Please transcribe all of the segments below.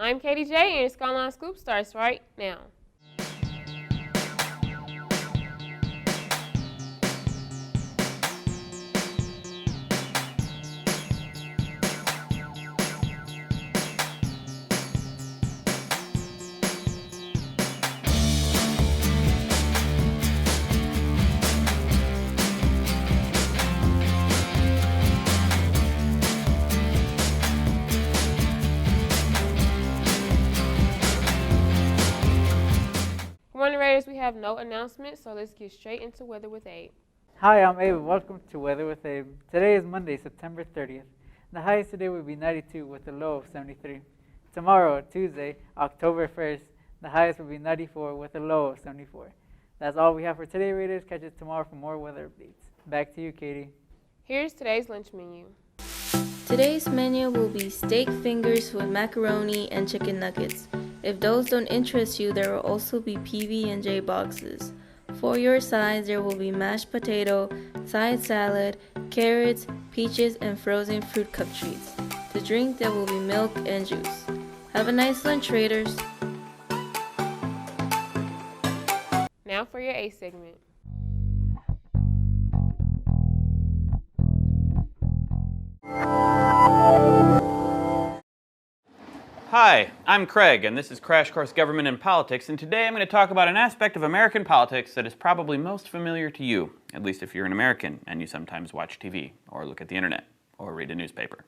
I'm Katie J, and your Skyline Scoop starts right now. Good morning, Raiders. We have no announcements, so let's get straight into weather with Abe. Hi, I'm Abe. Welcome to Weather with Abe. Today is Monday, September 30th. The highest today will be 92 with a low of 73. Tomorrow, Tuesday, October 1st, the highest will be 94 with a low of 74. That's all we have for today, Raiders. Catch us tomorrow for more weather updates. Back to you, Katie. Here's today's lunch menu. Today's menu will be steak fingers with macaroni and chicken nuggets. If those don't interest you, there will also be PB&J boxes. For your sides, there will be mashed potato, side salad, carrots, peaches, and frozen fruit cup treats. To drink, there will be milk and juice. Have a nice lunch, Raiders. Now for your A segment. Hi, I'm Craig, and this is Crash Course Government and Politics, and today I'm going to talk about an aspect of American politics that is probably most familiar to you, at least if you're an American and you sometimes watch TV, or look at the internet, or read a newspaper,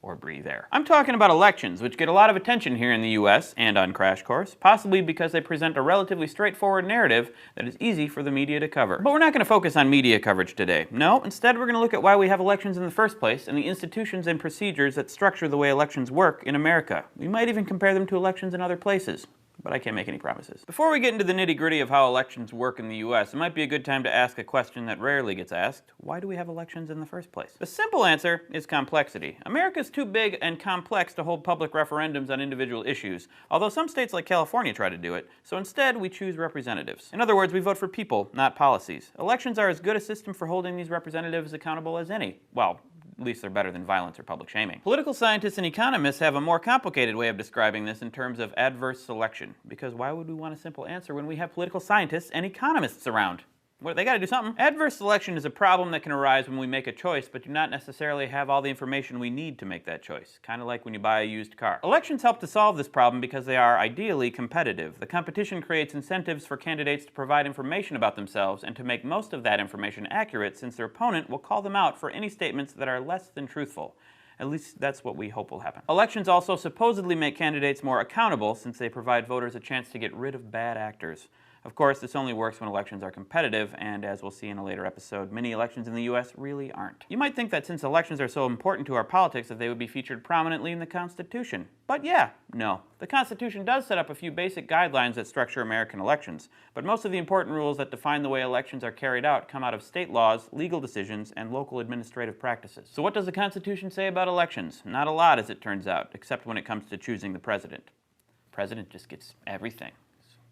or breathe air. I'm talking about elections, which get a lot of attention here in the US and on Crash Course, possibly because they present a relatively straightforward narrative that is easy for the media to cover. But we're not going to focus on media coverage today. No, instead we're going to look at why we have elections in the first place and the institutions and procedures that structure the way elections work in America. We might even compare them to elections in other places, but I can't make any promises. Before we get into the nitty-gritty of how elections work in the US, it might be a good time to ask a question that rarely gets asked. Why do we have elections in the first place? The simple answer is complexity. America's too big and complex to hold public referendums on individual issues, although some states like California try to do it, so instead we choose representatives. In other words, we vote for people, not policies. Elections are as good a system for holding these representatives accountable as any. Well, at least they're better than violence or public shaming. Political scientists and economists have a more complicated way of describing this in terms of adverse selection. Because why would we want a simple answer when we have political scientists and economists around? Well, they gotta do something. Adverse selection is a problem that can arise when we make a choice, but do not necessarily have all the information we need to make that choice. Kind of like when you buy a used car. Elections help to solve this problem because they are ideally competitive. The competition creates incentives for candidates to provide information about themselves and to make most of that information accurate, since their opponent will call them out for any statements that are less than truthful. At least that's what we hope will happen. Elections also supposedly make candidates more accountable, since they provide voters a chance to get rid of bad actors. Of course, this only works when elections are competitive, and as we'll see in a later episode, many elections in the US really aren't. You might think that since elections are so important to our politics that they would be featured prominently in the Constitution. But yeah, no. The Constitution does set up a few basic guidelines that structure American elections, but most of the important rules that define the way elections are carried out come out of state laws, legal decisions, and local administrative practices. So what does the Constitution say about elections? Not a lot, as it turns out, except when it comes to choosing the president. The president just gets everything.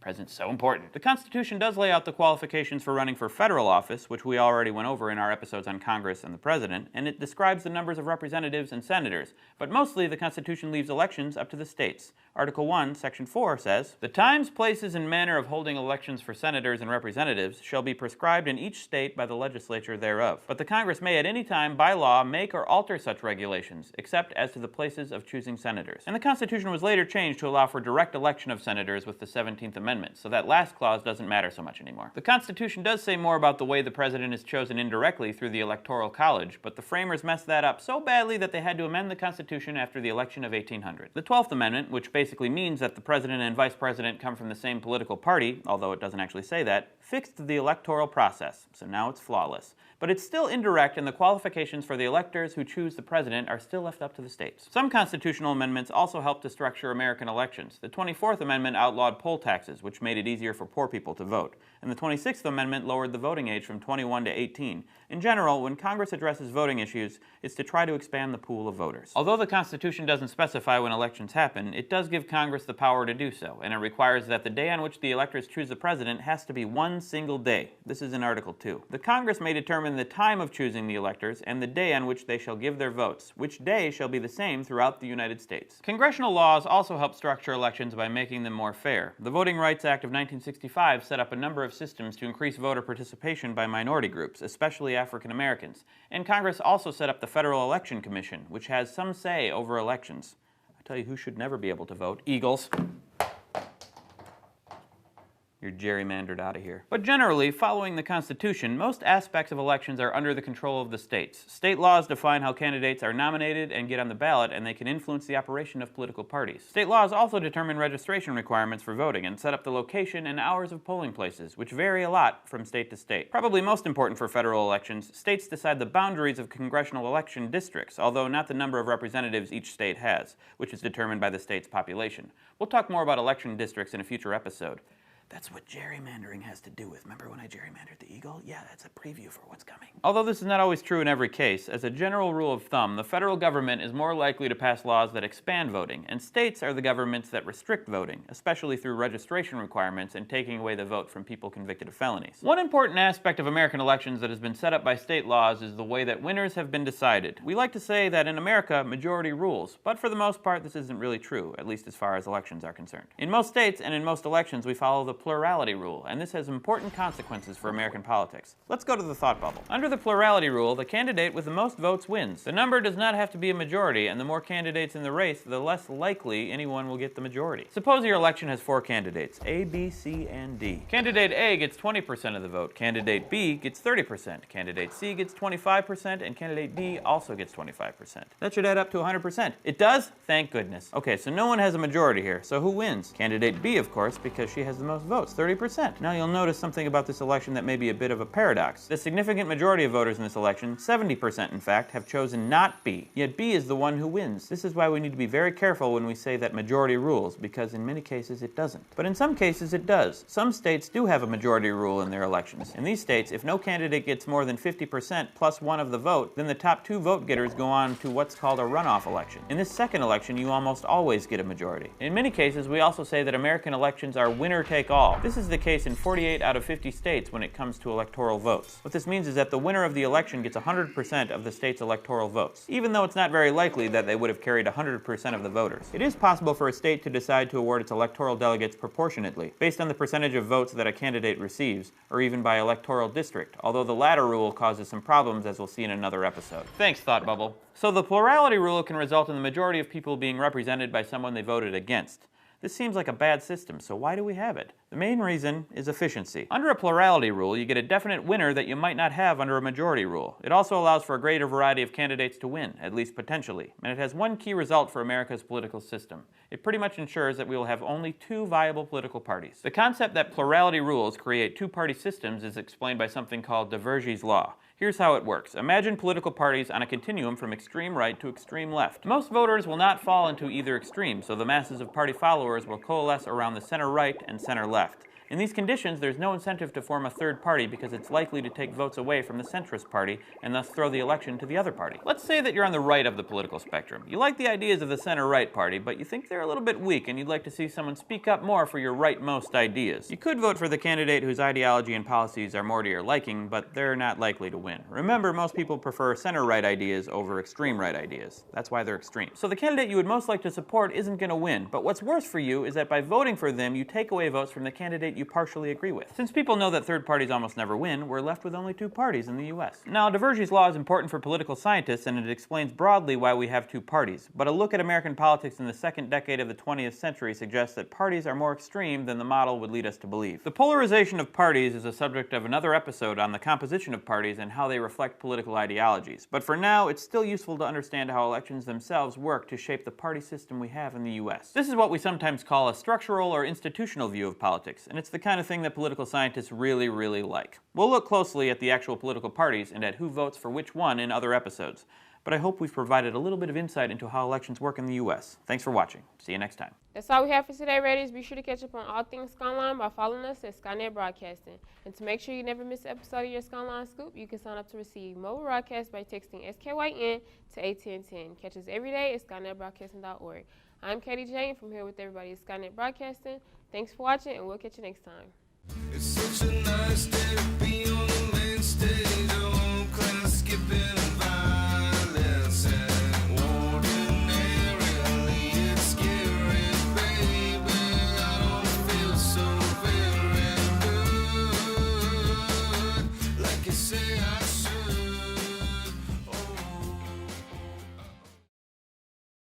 President's so important. The Constitution does lay out the qualifications for running for federal office, which we already went over in our episodes on Congress and the President, and it describes the numbers of representatives and senators. But mostly, the Constitution leaves elections up to the states. Article 1, Section 4 says, "The times, places, and manner of holding elections for senators and representatives shall be prescribed in each state by the legislature thereof. But the Congress may at any time, by law, make or alter such regulations, except as to the places of choosing senators." And the Constitution was later changed to allow for direct election of senators with the 17th Amendment, so that last clause doesn't matter so much anymore. The Constitution does say more about the way the president is chosen indirectly through the Electoral College, but the framers messed that up so badly that they had to amend the Constitution after the election of 1800. The 12th Amendment, which basically means that the president and vice president come from the same political party, although it doesn't actually say that, fixed the electoral process, so now it's flawless. But it's still indirect, and the qualifications for the electors who choose the president are still left up to the states. Some constitutional amendments also help to structure American elections. The 24th Amendment outlawed poll taxes, taxes, which made it easier for poor people to vote. And the 26th Amendment lowered the voting age from 21 to 18. In general, when Congress addresses voting issues, it's to try to expand the pool of voters. Although the Constitution doesn't specify when elections happen, it does give Congress the power to do so, and it requires that the day on which the electors choose the president has to be one single day. This is in Article 2. The Congress may determine the time of choosing the electors and the day on which they shall give their votes, which day shall be the same throughout the United States. Congressional laws also help structure elections by making them more fair. The Voting Rights Act of 1965 set up a number of systems to increase voter participation by minority groups, especially African Americans. And Congress also set up the Federal Election Commission, which has some say over elections. I tell you who should never be able to vote: Eagles. You're gerrymandered out of here. But generally, following the Constitution, most aspects of elections are under the control of the states. State laws define how candidates are nominated and get on the ballot, and they can influence the operation of political parties. State laws also determine registration requirements for voting and set up the location and hours of polling places, which vary a lot from state to state. Probably most important for federal elections, states decide the boundaries of congressional election districts, although not the number of representatives each state has, which is determined by the state's population. We'll talk more about election districts in a future episode. That's what gerrymandering has to do with. Remember when I gerrymandered the Eagle? Yeah, that's a preview for what's coming. Although this is not always true in every case, as a general rule of thumb, the federal government is more likely to pass laws that expand voting, and states are the governments that restrict voting, especially through registration requirements and taking away the vote from people convicted of felonies. One important aspect of American elections that has been set up by state laws is the way that winners have been decided. We like to say that in America, majority rules, but for the most part, this isn't really true, at least as far as elections are concerned. In most states and in most elections, we follow the plurality rule, and this has important consequences for American politics. Let's go to the thought bubble. Under the plurality rule, the candidate with the most votes wins. The number does not have to be a majority, and the more candidates in the race, the less likely anyone will get the majority. Suppose your election has 4 candidates, A, B, C, and D. Candidate A gets 20% of the vote, candidate B gets 30%, candidate C gets 25%, and candidate D also gets 25%. That should add up to 100%. It does? Thank goodness. Okay, so no one has a majority here, so who wins? Candidate B, of course, because she has the most votes, 30%. Now you'll notice something about this election that may be a bit of a paradox. The significant majority of voters in this election, 70% in fact, have chosen not B, yet B is the one who wins. This is why we need to be very careful when we say that majority rules, because in many cases it doesn't. But in some cases it does. Some states do have a majority rule in their elections. In these states, if no candidate gets more than 50% plus 1 of the vote, then the top 2 vote getters go on to what's called a runoff election. In this second election, you almost always get a majority. In many cases, we also say that American elections are winner take all. This is the case in 48 out of 50 states when it comes to electoral votes. What this means is that the winner of the election gets 100% of the state's electoral votes, even though it's not very likely that they would have carried 100% of the voters. It is possible for a state to decide to award its electoral delegates proportionately, based on the percentage of votes that a candidate receives, or even by electoral district, although the latter rule causes some problems, as we'll see in another episode. Thanks, Thought Bubble. So the plurality rule can result in the majority of people being represented by someone they voted against. This seems like a bad system, so why do we have it? The main reason is efficiency. Under a plurality rule, you get a definite winner that you might not have under a majority rule. It also allows for a greater variety of candidates to win, at least potentially. And it has one key result for America's political system. It pretty much ensures that we will have only 2 viable political parties. The concept that plurality rules create 2-party systems is explained by something called Divergé's law. Here's how it works. Imagine political parties on a continuum from extreme right to extreme left. Most voters will not fall into either extreme, so the masses of party followers will coalesce around the center right and center left. In these conditions, there's no incentive to form a third party because it's likely to take votes away from the centrist party and thus throw the election to the other party. Let's say that you're on the right of the political spectrum. You like the ideas of the center-right party, but you think they're a little bit weak and you'd like to see someone speak up more for your rightmost ideas. You could vote for the candidate whose ideology and policies are more to your liking, but they're not likely to win. Remember, most people prefer center-right ideas over extreme-right ideas. That's why they're extreme. So the candidate you would most like to support isn't going to win, but what's worse for you is that by voting for them, you take away votes from the candidate you partially agree with. Since people know that third parties almost never win, we're left with only 2 parties in the US. Now, Divergé's law is important for political scientists, and it explains broadly why we have 2 parties, but a look at American politics in the second decade of the 20th century suggests that parties are more extreme than the model would lead us to believe. The polarization of parties is a subject of another episode on the composition of parties and how they reflect political ideologies, but for now, it's still useful to understand how elections themselves work to shape the party system we have in the US. This is what we sometimes call a structural or institutional view of politics, and it's the kind of thing that political scientists really like. We'll look closely at the actual political parties and at who votes for which one in other episodes. but I hope we've provided a little bit of insight into how elections work in the U.S. Thanks for watching. See you next time. That's all we have for today, Raiders. Be sure to catch up on all things Skyline by following us at Skynet Broadcasting. And to make sure you never miss an episode of your Skyline Scoop, you can sign up to receive mobile broadcasts by texting SKYN to 81010. Catch us every day at skynetbroadcasting.org. I'm Katie Jane from here with everybody at Skynet Broadcasting. Thanks for watching, and we'll catch you next time. It's such a nice day to be on the main stage. Oh, class skipping.